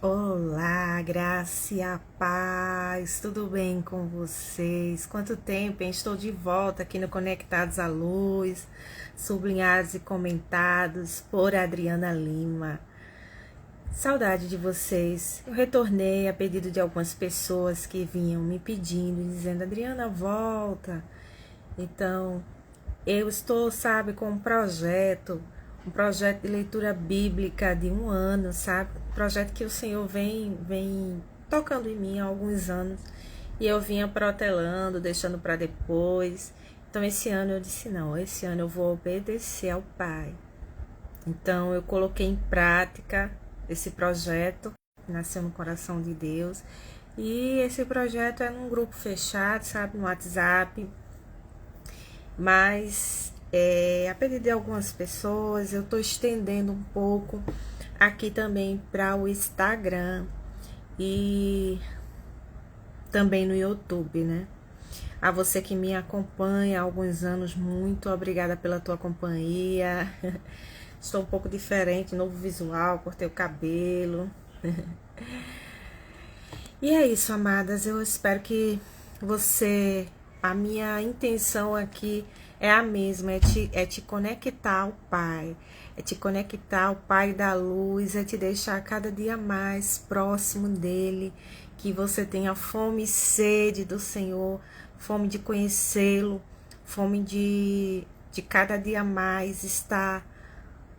Olá, graça e a paz, tudo bem com vocês? Quanto tempo, hein? Estou de volta aqui no Conectados à Luz, sublinhados e comentados por Adriana Lima. Saudade de vocês. Eu retornei a pedido de algumas pessoas que vinham me pedindo, dizendo: Adriana, volta. Então, eu estou, sabe, com um projeto de leitura bíblica de 1 ano, sabe? Um projeto que o Senhor vem tocando em mim há alguns anos e eu vinha protelando, deixando para depois. Então, esse ano eu disse: não, esse ano eu vou obedecer ao Pai. Então, eu coloquei em prática esse projeto, que nasceu no coração de Deus. E esse projeto é num grupo fechado, sabe, no WhatsApp. Mas a pedido de algumas pessoas, eu estou estendendo um pouco aqui também para o Instagram e também no YouTube, né? A você que me acompanha há alguns anos, muito obrigada pela tua companhia. Estou um pouco diferente, novo visual, cortei o cabelo. E é isso, amadas. Eu espero que você... A minha intenção aqui é a mesma, é te conectar ao Pai. É te conectar ao Pai da luz, é te deixar cada dia mais próximo dele. Que você tenha fome e sede do Senhor, fome de conhecê-lo, fome de cada dia mais estar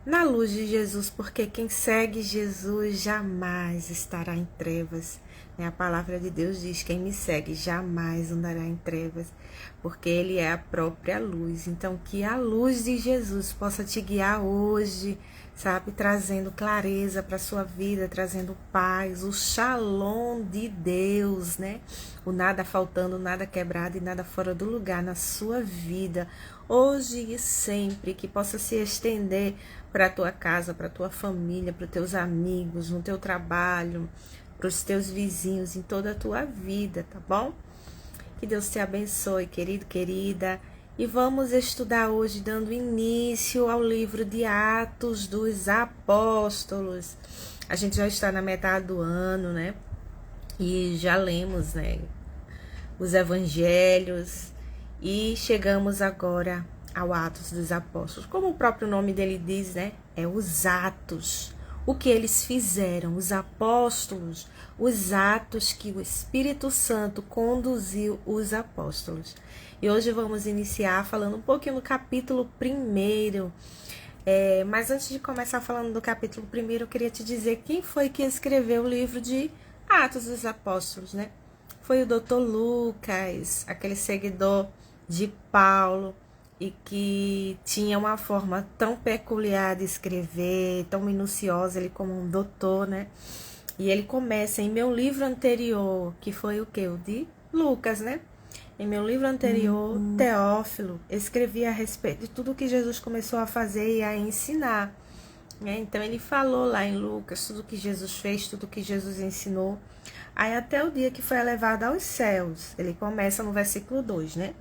na luz de Jesus, porque quem segue Jesus jamais estará em trevas. A palavra de Deus diz: quem me segue jamais andará em trevas, porque Ele é a própria luz. Então, que a luz de Jesus possa te guiar hoje, sabe? Trazendo clareza para a sua vida, trazendo paz, o shalom de Deus, né? O nada faltando, nada quebrado e nada fora do lugar na sua vida, hoje e sempre, que possa se estender para a tua casa, para a tua família, para os teus amigos, no teu trabalho, para os teus vizinhos, em toda a tua vida, tá bom? Que Deus te abençoe, querido, querida. E vamos estudar hoje, dando início ao livro de Atos dos Apóstolos. A gente já está na metade do ano, né? E já lemos, né, os evangelhos e chegamos agora ao Atos dos Apóstolos. Como o próprio nome dele diz, né? É os atos. O que eles fizeram, os apóstolos, os atos que o Espírito Santo conduziu os apóstolos. E hoje vamos iniciar falando um pouquinho do capítulo 1. Mas antes de começar falando do capítulo 1, eu queria te dizer quem foi que escreveu o livro de Atos dos Apóstolos, né? Foi o Dr. Lucas, aquele seguidor de Paulo, e que tinha uma forma tão peculiar de escrever, tão minuciosa, ele como um doutor, né? E ele começa em meu livro anterior, que foi o quê? O de Lucas, né? Em meu livro anterior, Teófilo, escrevi a respeito de tudo que Jesus começou a fazer e a ensinar. Então ele falou lá em Lucas tudo que Jesus fez, tudo que Jesus ensinou. Aí até o dia que foi elevado aos céus. Ele começa no versículo 2, né?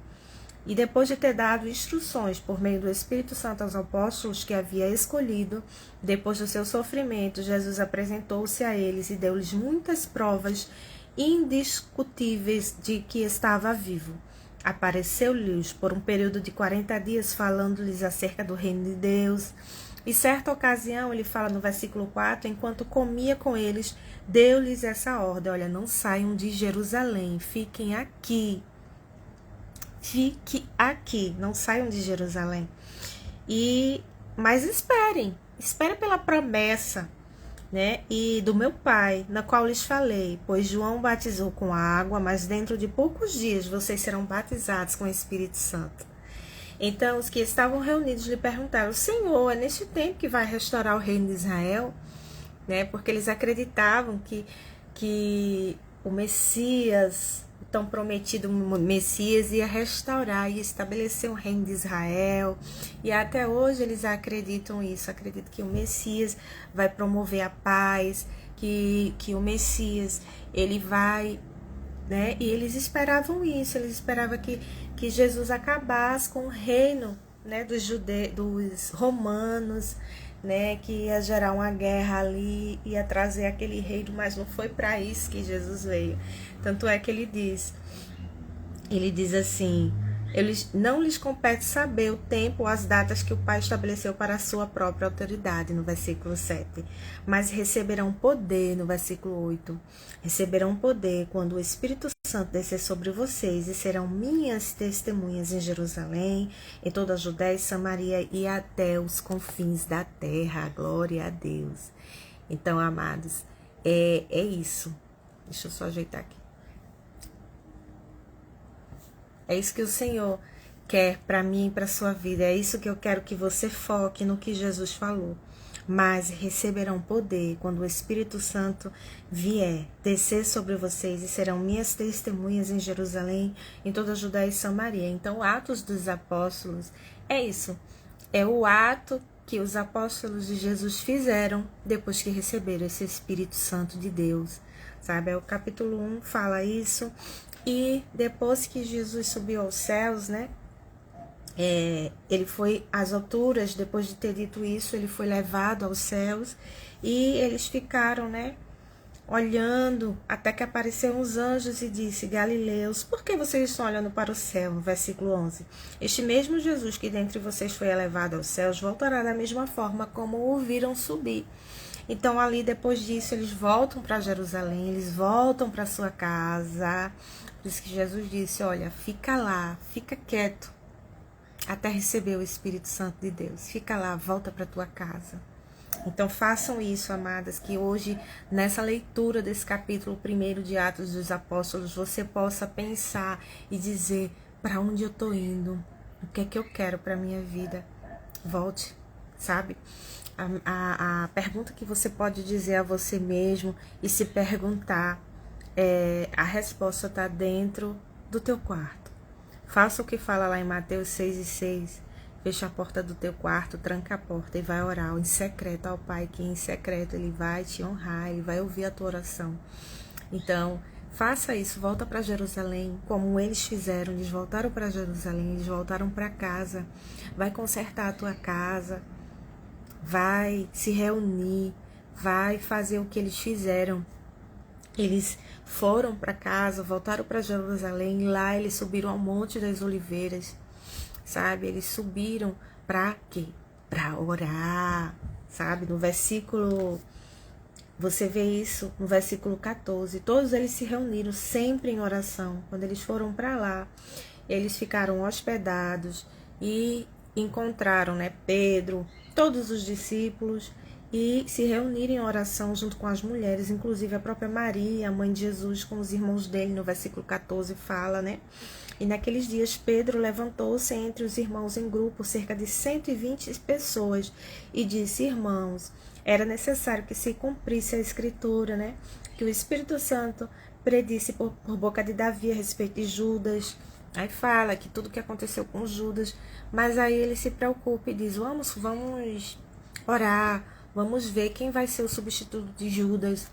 E depois de ter dado instruções por meio do Espírito Santo aos apóstolos que havia escolhido, depois do seu sofrimento, Jesus apresentou-se a eles e deu-lhes muitas provas indiscutíveis de que estava vivo. Apareceu-lhes por um período de 40 dias, falando-lhes acerca do reino de Deus. E certa ocasião, ele fala no versículo 4, enquanto comia com eles, deu-lhes essa ordem: olha, não saiam de Jerusalém, fiquem aqui. Fique aqui, não saiam de Jerusalém. Mas esperem pela promessa, né? E do meu Pai, na qual lhes falei, pois João batizou com água, mas dentro de poucos dias vocês serão batizados com o Espírito Santo. Então os que estavam reunidos lhe perguntaram: Senhor, é neste tempo que vai restaurar o reino de Israel? Né? Porque eles acreditavam que o Messias, o tão prometido Messias, ia restaurar e estabelecer o reino de Israel. E até hoje eles acreditam isso, acreditam que o Messias vai promover a paz, que o Messias, ele vai, né? E eles esperavam isso, eles esperavam que Jesus acabasse com o reino, né, dos romanos, né, que ia gerar uma guerra ali, ia trazer aquele reino, mas não foi para isso que Jesus veio. Tanto é que ele diz assim: não lhes compete saber o tempo ou as datas que o Pai estabeleceu para a sua própria autoridade, no versículo 7. Mas receberão poder, no versículo 8. Receberão poder quando o Espírito Santo descer sobre vocês e serão minhas testemunhas em Jerusalém, em toda a Judéia e Samaria e até os confins da terra. Glória a Deus. Então, amados, é isso. Deixa eu só ajeitar aqui. É isso que o Senhor quer para mim e para sua vida. É isso que eu quero que você foque no que Jesus falou. Mas receberão poder quando o Espírito Santo vier descer sobre vocês e serão minhas testemunhas em Jerusalém, em toda a Judéia e Samaria. Então, Atos dos Apóstolos é isso. É o ato que os apóstolos de Jesus fizeram depois que receberam esse Espírito Santo de Deus. Sabe? O capítulo 1 fala isso. E depois que Jesus subiu aos céus, né? Ele foi às alturas. Depois de ter dito isso, ele foi levado aos céus. E eles ficaram, né? Olhando, até que apareceram os anjos e disse: Galileus, por que vocês estão olhando para o céu? Versículo 11. Este mesmo Jesus que dentre vocês foi elevado aos céus, voltará da mesma forma como o viram subir. Então, ali, depois disso, eles voltam para Jerusalém, eles voltam para sua casa. Por isso que Jesus disse: olha, fica lá, fica quieto, até receber o Espírito Santo de Deus. Fica lá, volta para tua casa. Então, façam isso, amadas, que hoje, nessa leitura desse capítulo 1 de Atos dos Apóstolos, você possa pensar e dizer: para onde eu estou indo? O que é que eu quero para a minha vida? Volte, sabe? A pergunta que você pode dizer a você mesmo e se perguntar, a resposta está dentro do teu quarto. Faça o que fala lá em Mateus 6:6. Fecha a porta do teu quarto, tranca a porta e vai orar em secreto ao Pai, que em secreto Ele vai te honrar, Ele vai ouvir a tua oração. Então, faça isso, volta para Jerusalém, como eles fizeram. Eles voltaram para Jerusalém, eles voltaram para casa. Vai consertar a tua casa, vai se reunir, vai fazer o que eles fizeram. Eles foram para casa, voltaram para Jerusalém, e lá eles subiram ao Monte das Oliveiras, sabe? Eles subiram para quê? Para orar, sabe? No versículo, você vê isso no versículo 14. Todos eles se reuniram sempre em oração. Quando eles foram para lá, eles ficaram hospedados e encontraram, né, Pedro, todos os discípulos, e se reuniram em oração junto com as mulheres, inclusive a própria Maria, a mãe de Jesus, com os irmãos dele. No versículo 14 fala, né? E naqueles dias Pedro levantou-se entre os irmãos em grupo, cerca de 120 pessoas, e disse: irmãos, era necessário que se cumprisse a escritura, né? Que o Espírito Santo predisse por boca de Davi a respeito de Judas. Aí fala que tudo que aconteceu com Judas, mas aí ele se preocupa e diz: vamos orar, vamos ver quem vai ser o substituto de Judas,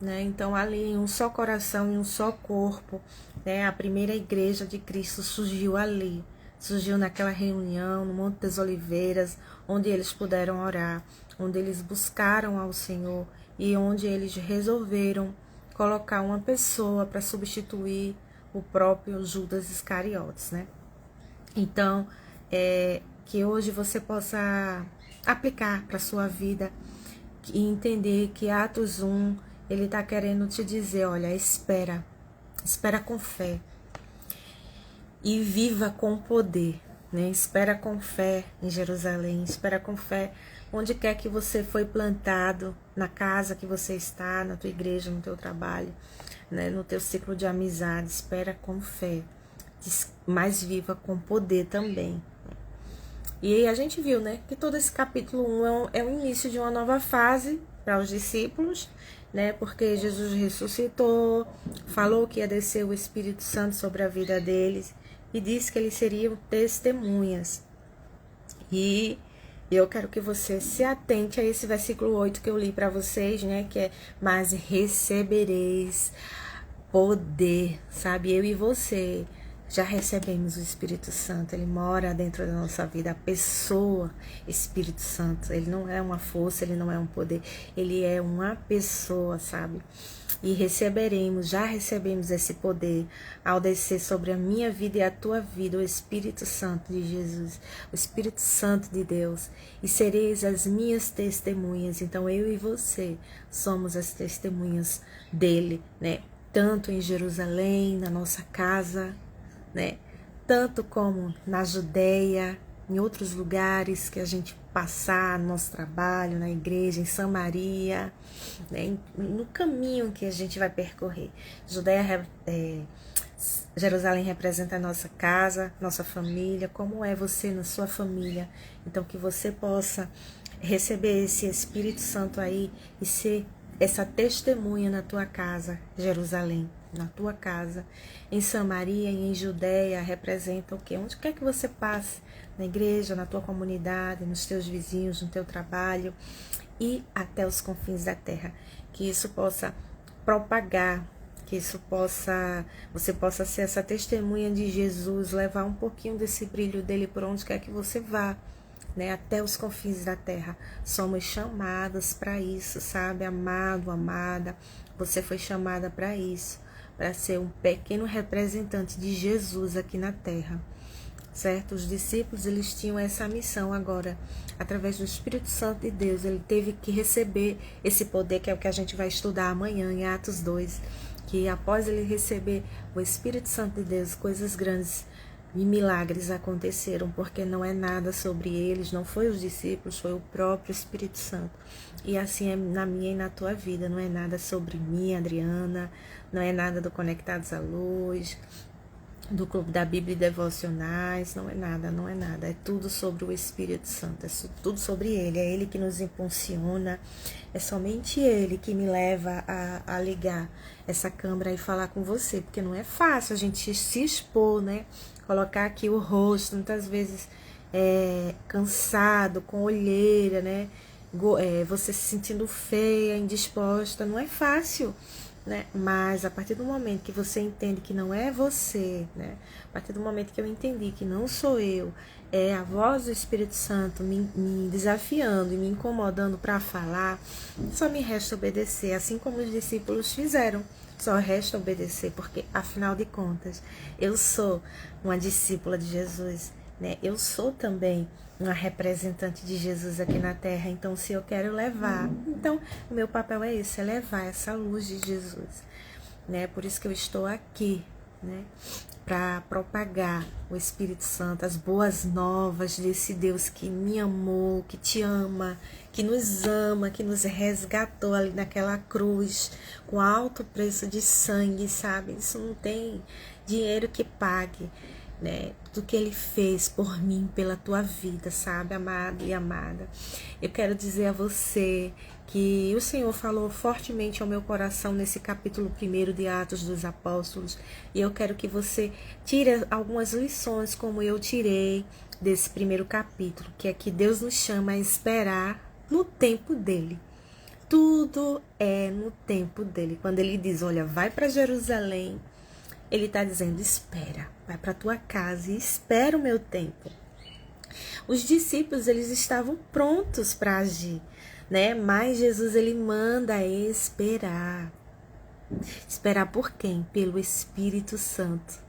né? Então, ali, em um só coração e um só corpo, né? A primeira igreja de Cristo surgiu ali, surgiu naquela reunião, no Monte das Oliveiras, onde eles puderam orar, onde eles buscaram ao Senhor e onde eles resolveram colocar uma pessoa para substituir o próprio Judas Iscariotes, né? Então, que hoje você possa aplicar para a sua vida e entender que Atos 1, ele está querendo te dizer: olha, espera com fé e viva com poder, né? Espera com fé em Jerusalém, espera com fé onde quer que você foi plantado, na casa que você está, na tua igreja, no teu trabalho, né? No teu ciclo de amizade. Espera com fé, mas viva com poder também. E a gente viu, né, que todo esse capítulo 1 é o início de uma nova fase para os discípulos, né, porque Jesus ressuscitou, falou que ia descer o Espírito Santo sobre a vida deles e disse que eles seriam testemunhas. E eu quero que você se atente a esse versículo 8 que eu li para vocês, né, que é: mas recebereis poder, sabe? Eu e você Já recebemos o Espírito Santo, ele mora dentro da nossa vida, a pessoa Espírito Santo. Ele não é uma força, ele não é um poder, ele é uma pessoa, sabe? E receberemos, já recebemos esse poder ao descer sobre a minha vida e a tua vida, o Espírito Santo de Jesus, o Espírito Santo de Deus, e sereis as minhas testemunhas. Então eu e você somos as testemunhas dele, né? Tanto em Jerusalém, na nossa casa, né? Tanto como na Judéia, em outros lugares que a gente passar no nosso trabalho, na igreja, em Samaria, né? No caminho que a gente vai percorrer. Jerusalém representa a nossa casa, nossa família, como é você na sua família. Então que você possa receber esse Espírito Santo aí e ser essa testemunha na tua casa, Jerusalém, na tua casa, em Samaria e em Judéia, representa o quê? Onde quer que você passe, na igreja, na tua comunidade, nos teus vizinhos, no teu trabalho e até os confins da terra. Que isso possa propagar, que isso você possa ser essa testemunha de Jesus, levar um pouquinho desse brilho dele por onde quer que você vá, né, até os confins da terra. Somos chamadas para isso, sabe, amado, amada, você foi chamada para isso, para ser um pequeno representante de Jesus aqui na terra, certo? Os discípulos, eles tinham essa missão agora, através do Espírito Santo de Deus, ele teve que receber esse poder, que é o que a gente vai estudar amanhã em Atos 2, que após ele receber o Espírito Santo de Deus, coisas grandes e milagres aconteceram, porque não é nada sobre eles, não foi os discípulos, foi o próprio Espírito Santo. E assim é na minha e na tua vida, não é nada sobre mim, Adriana, não é nada do Conectados à Luz, do Clube da Bíblia e Devocionais, não é nada, é tudo sobre o Espírito Santo, é tudo sobre ele, é ele que nos impulsiona, é somente ele que me leva a ligar essa câmera e falar com você, porque não é fácil a gente se expor, né, colocar aqui o rosto, muitas vezes cansado, com olheira, né, você se sentindo feia, indisposta, não é fácil, né? Mas a partir do momento que você entende que não é você, né? A partir do momento que eu entendi que não sou eu, é a voz do Espírito Santo me desafiando e me incomodando para falar, só me resta obedecer, assim como os discípulos fizeram. Só resta obedecer, porque afinal de contas, eu sou uma discípula de Jesus, né? Eu sou também uma representante de Jesus aqui na terra. Então, se eu quero levar, então o meu papel é esse, é levar essa luz de Jesus, né? Por isso que eu estou aqui, né? Para propagar o Espírito Santo, as boas novas desse Deus que me amou, que te ama, que nos resgatou ali naquela cruz com alto preço de sangue, sabe? Isso não tem dinheiro que pague, né, do que ele fez por mim, pela tua vida, sabe, amado e amada. Eu quero dizer a você que o Senhor falou fortemente ao meu coração nesse capítulo 1 de Atos dos Apóstolos, e eu quero que você tire algumas lições como eu tirei desse primeiro capítulo, que é que Deus nos chama a esperar no tempo dele. Tudo é no tempo dele. Quando ele diz, olha, vai para Jerusalém, ele está dizendo, espera, vai para tua casa e espera o meu tempo. Os discípulos, eles estavam prontos para agir, né? Mas Jesus, ele manda esperar. Esperar por quem? Pelo Espírito Santo,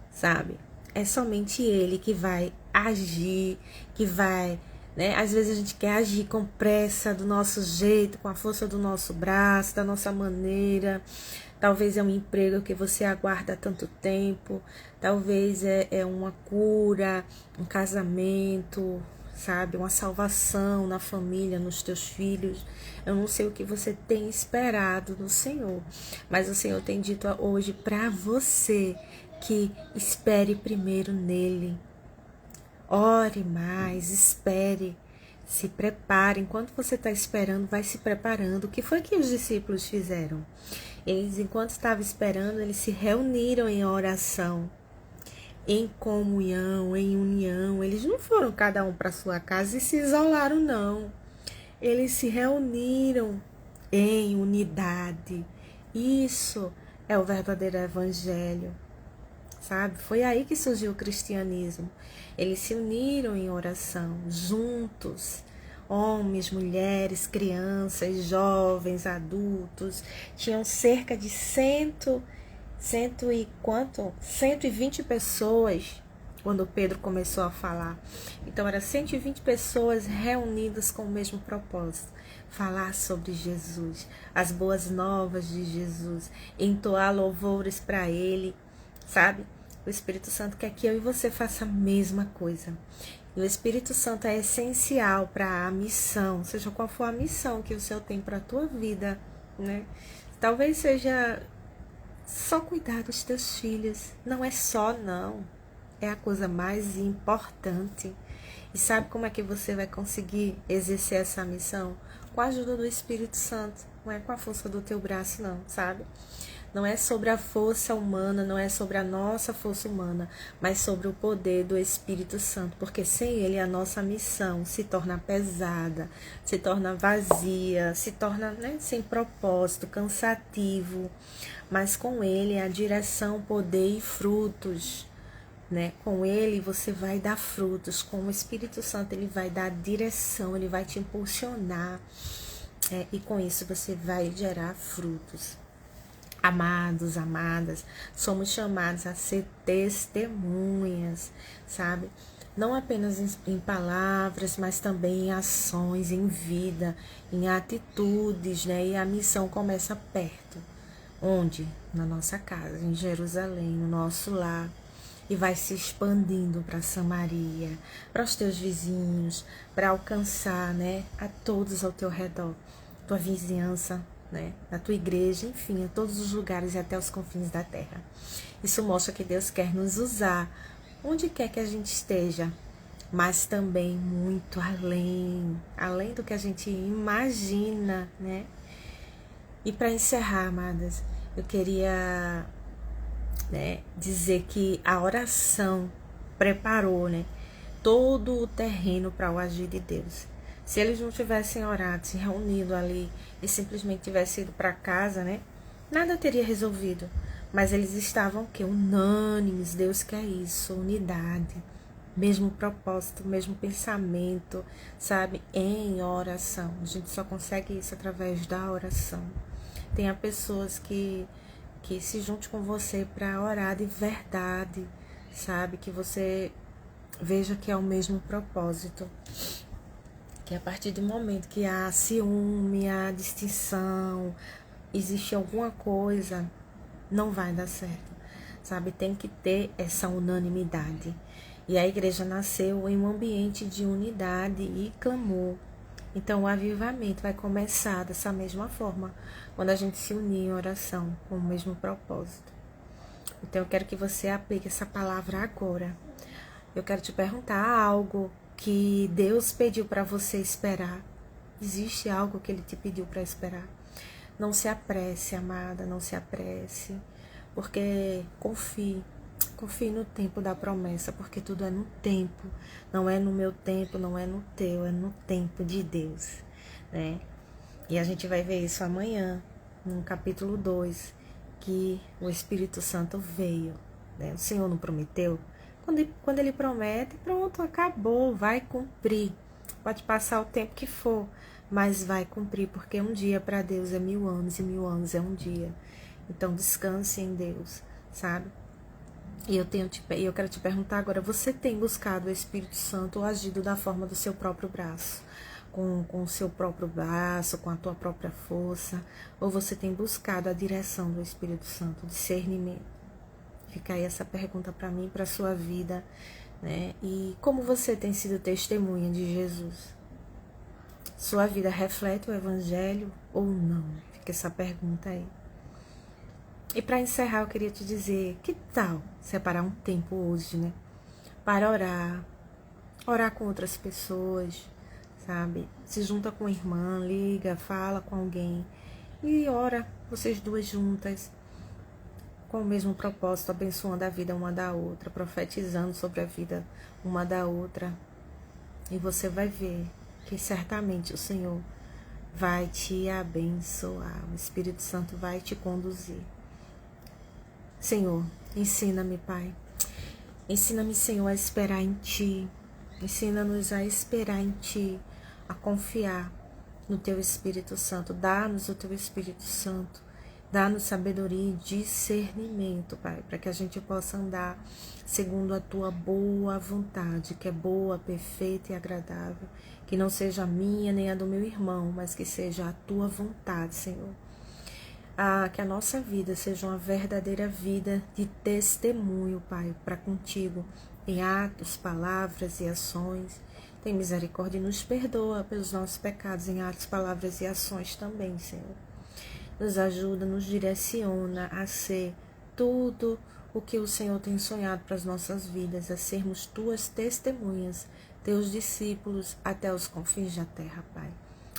sabe? É somente ele que vai agir, que vai, né? Às vezes a gente quer agir com pressa, do nosso jeito, com a força do nosso braço, da nossa maneira. Talvez é um emprego que você aguarda há tanto tempo, talvez é uma cura, um casamento, sabe? Uma salvação na família, nos teus filhos. Eu não sei o que você tem esperado no Senhor, mas o Senhor tem dito hoje para você que espere primeiro nele. Ore mais, espere, se prepare. Enquanto você está esperando, vai se preparando. O que foi que os discípulos fizeram? Eles, enquanto estavam esperando, eles se reuniram em oração, em comunhão, em união. Eles não foram cada um para sua casa e se isolaram, não. Eles se reuniram em unidade. Isso é o verdadeiro evangelho, sabe? Foi aí que surgiu o cristianismo. Eles se uniram em oração, juntos. Homens, mulheres, crianças, jovens, adultos. Tinham cerca de 120 pessoas quando Pedro começou a falar. Então, eram 120 pessoas reunidas com o mesmo propósito. Falar sobre Jesus, as boas novas de Jesus, entoar louvores para Ele, sabe? O Espírito Santo quer que eu e você faça a mesma coisa. E o Espírito Santo é essencial para a missão, seja qual for a missão que o Senhor tem para a tua vida, né? Talvez seja só cuidar dos teus filhos. Não é só, não. É a coisa mais importante. E sabe como é que você vai conseguir exercer essa missão? Com a ajuda do Espírito Santo. Não é com a força do teu braço, não, sabe? Não é sobre a força humana, não é sobre a nossa força humana, mas sobre o poder do Espírito Santo. Porque sem ele a nossa missão se torna pesada, se torna vazia, se torna, né, sem propósito, cansativo. Mas com ele a direção, poder e frutos. Né? Com ele você vai dar frutos, com o Espírito Santo ele vai dar direção, ele vai te impulsionar, e com isso você vai gerar frutos. Amados, amadas, somos chamados a ser testemunhas, sabe? Não apenas em palavras, mas também em ações, em vida, em atitudes, né? E a missão começa perto. Onde? Na nossa casa, em Jerusalém, no nosso lar. E vai se expandindo para Samaria, para os teus vizinhos, para alcançar, né, a todos ao teu redor, tua vizinhança, né, a tua igreja, enfim, a todos os lugares e até os confins da terra. Isso mostra que Deus quer nos usar onde quer que a gente esteja, mas também muito além do que a gente imagina, né? E para encerrar, amadas, eu queria dizer que a oração preparou, né, todo o terreno para o agir de Deus. Se eles não tivessem orado, se reunido ali e simplesmente tivessem ido para casa, né, nada teria resolvido. Mas eles estavam unânimes. Deus quer isso, unidade, mesmo propósito, mesmo pensamento, sabe, em oração. A gente só consegue isso através da oração. Tenha pessoas que se junte com você para orar de verdade, sabe? Que você veja que é o mesmo propósito. Que a partir do momento que há ciúme, há distinção, existe alguma coisa, não vai dar certo, sabe? Tem que ter essa unanimidade. E a igreja nasceu em um ambiente de unidade e clamor. Então, o avivamento vai começar dessa mesma forma, quando a gente se unir em oração, com o mesmo propósito. Então, eu quero que você aplique essa palavra agora. Eu quero te perguntar algo que Deus pediu para você esperar. Existe algo que Ele te pediu para esperar? Não se apresse, amada, não se apresse, porque confie no tempo da promessa, porque tudo é no tempo, não é no meu tempo, não é no teu, é no tempo de Deus, né? E a gente vai ver isso amanhã, no capítulo 2, que o Espírito Santo veio, né? O Senhor não prometeu? Quando Ele promete, pronto, acabou, vai cumprir. Pode passar o tempo que for, mas vai cumprir, porque um dia para Deus é 1000 anos e 1000 anos é um dia. Então descanse em Deus, sabe? E eu quero te perguntar agora, você tem buscado o Espírito Santo ou agido da forma do seu próprio braço? Com o seu próprio braço, com a tua própria força? Ou você tem buscado a direção do Espírito Santo, o discernimento? Fica aí essa pergunta para mim, para a sua vida, né? E como você tem sido testemunha de Jesus? Sua vida reflete o Evangelho ou não? Fica essa pergunta aí. E para encerrar, eu queria te dizer, que tal separar um tempo hoje, né? Para orar com outras pessoas, sabe? Se junta com a irmã, liga, fala com alguém e ora, vocês duas juntas, com o mesmo propósito, abençoando a vida uma da outra, profetizando sobre a vida uma da outra. E você vai ver que certamente o Senhor vai te abençoar, o Espírito Santo vai te conduzir. Senhor, Ensina-me, Pai. Ensina-me, Senhor, a esperar em Ti. Ensina-nos a esperar em Ti, a confiar no Teu Espírito Santo. Dá-nos o Teu Espírito Santo. Dá-nos sabedoria e discernimento, Pai, para que a gente possa andar segundo a Tua boa vontade, que é boa, perfeita e agradável. Que não seja a minha nem a do meu irmão, mas que seja a Tua vontade, Senhor. Que a nossa vida seja uma verdadeira vida de testemunho, Pai, para contigo, em atos, palavras e ações. Tem misericórdia e nos perdoa pelos nossos pecados em atos, palavras e ações também, Senhor. Nos ajuda, nos direciona a ser tudo o que o Senhor tem sonhado para as nossas vidas, a sermos Tuas testemunhas, Teus discípulos até os confins da terra, Pai.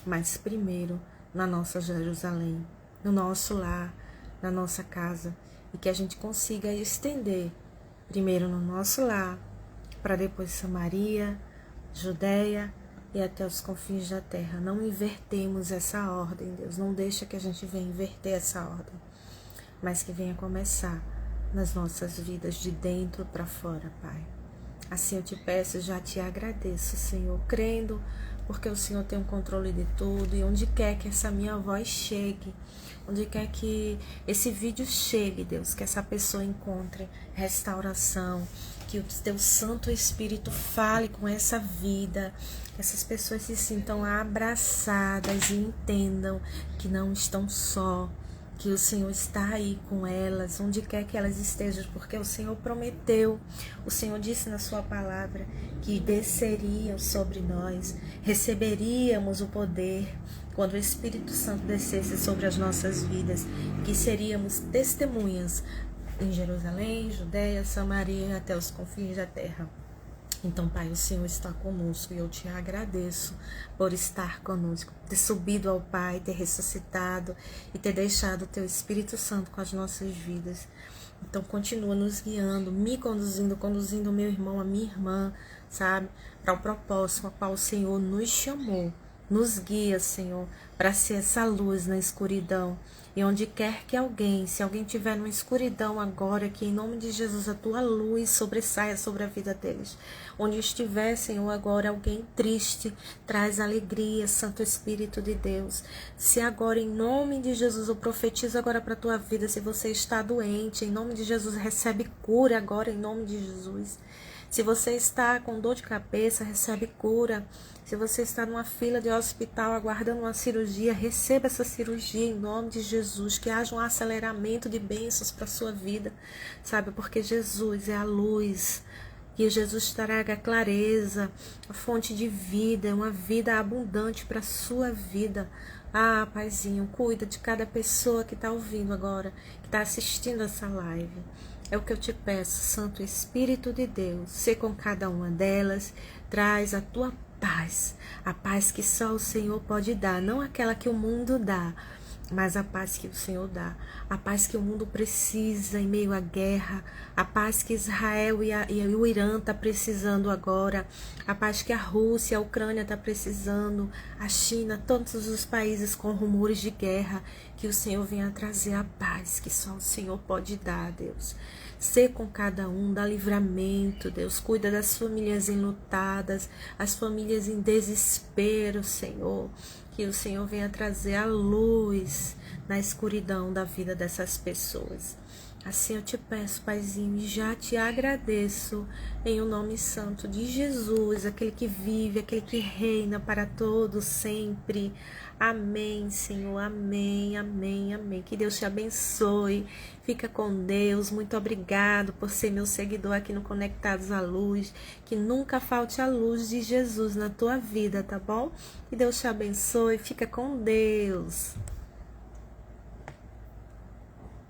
Mas primeiro na nossa Jerusalém, no nosso lar, na nossa casa, e que a gente consiga estender primeiro no nosso lar, para depois Samaria, Judeia e até os confins da terra. Não invertemos essa ordem, Deus. Não deixa que a gente venha inverter essa ordem, mas que venha começar nas nossas vidas, de dentro para fora, Pai. Assim eu te peço, já te agradeço, Senhor, crendo, porque o Senhor tem o controle de tudo, e onde quer que essa minha voz chegue, onde quer que esse vídeo chegue, Deus, que essa pessoa encontre restauração, que o Teu Santo Espírito fale com essa vida, que essas pessoas se sintam abraçadas e entendam que não estão só, que o Senhor está aí com elas, onde quer que elas estejam, porque o Senhor prometeu, o Senhor disse na sua palavra que desceriam sobre nós, receberíamos o poder quando o Espírito Santo descesse sobre as nossas vidas, que seríamos testemunhas em Jerusalém, Judeia, Samaria, até os confins da terra. Então, Pai, o Senhor está conosco e eu te agradeço por estar conosco, ter subido ao Pai, ter ressuscitado e ter deixado o Teu Espírito Santo com as nossas vidas. Então, continua nos guiando, me conduzindo, conduzindo o meu irmão, a minha irmã, sabe? Para o propósito a qual o Senhor nos chamou. Nos guia, Senhor, para ser essa luz na escuridão. E onde quer que alguém, se alguém estiver numa escuridão agora, que em nome de Jesus a Tua luz sobressaia sobre a vida deles. Onde estiver, Senhor, agora alguém triste, traz alegria, Santo Espírito de Deus. Se agora, em nome de Jesus, eu profetizo agora para a tua vida, se você está doente, em nome de Jesus, recebe cura agora, em nome de Jesus. Se você está com dor de cabeça, recebe cura. Se você está numa fila de hospital aguardando uma cirurgia, receba essa cirurgia em nome de Jesus. Que haja um aceleramento de bênçãos para a sua vida, sabe? Porque Jesus é a luz. Que Jesus traga clareza, a fonte de vida, uma vida abundante para a sua vida. Paizinho, cuida de cada pessoa que está ouvindo agora, que está assistindo essa live. É o que eu te peço, Santo Espírito de Deus, ser com cada uma delas, traz a tua paz, a paz que só o Senhor pode dar, não aquela que o mundo dá, mas a paz que o Senhor dá, a paz que o mundo precisa em meio à guerra, a paz que Israel e o Irã estão precisando agora, a paz que a Rússia, a Ucrânia está precisando, a China, todos os países com rumores de guerra, que o Senhor venha trazer a paz que só o Senhor pode dar, Deus. Ser com cada um, dá livramento, Deus. Cuida das famílias enlutadas, as famílias em desespero, Senhor. Que o Senhor venha trazer a luz na escuridão da vida dessas pessoas. Assim eu te peço, Paizinho, e já te agradeço em o nome santo de Jesus, aquele que vive, aquele que reina para todos sempre. Amém, Senhor, amém, amém, amém. Que Deus te abençoe, fica com Deus. Muito obrigado por ser meu seguidor aqui no Conectados à Luz. Que nunca falte a luz de Jesus na tua vida, tá bom? Que Deus te abençoe, fica com Deus.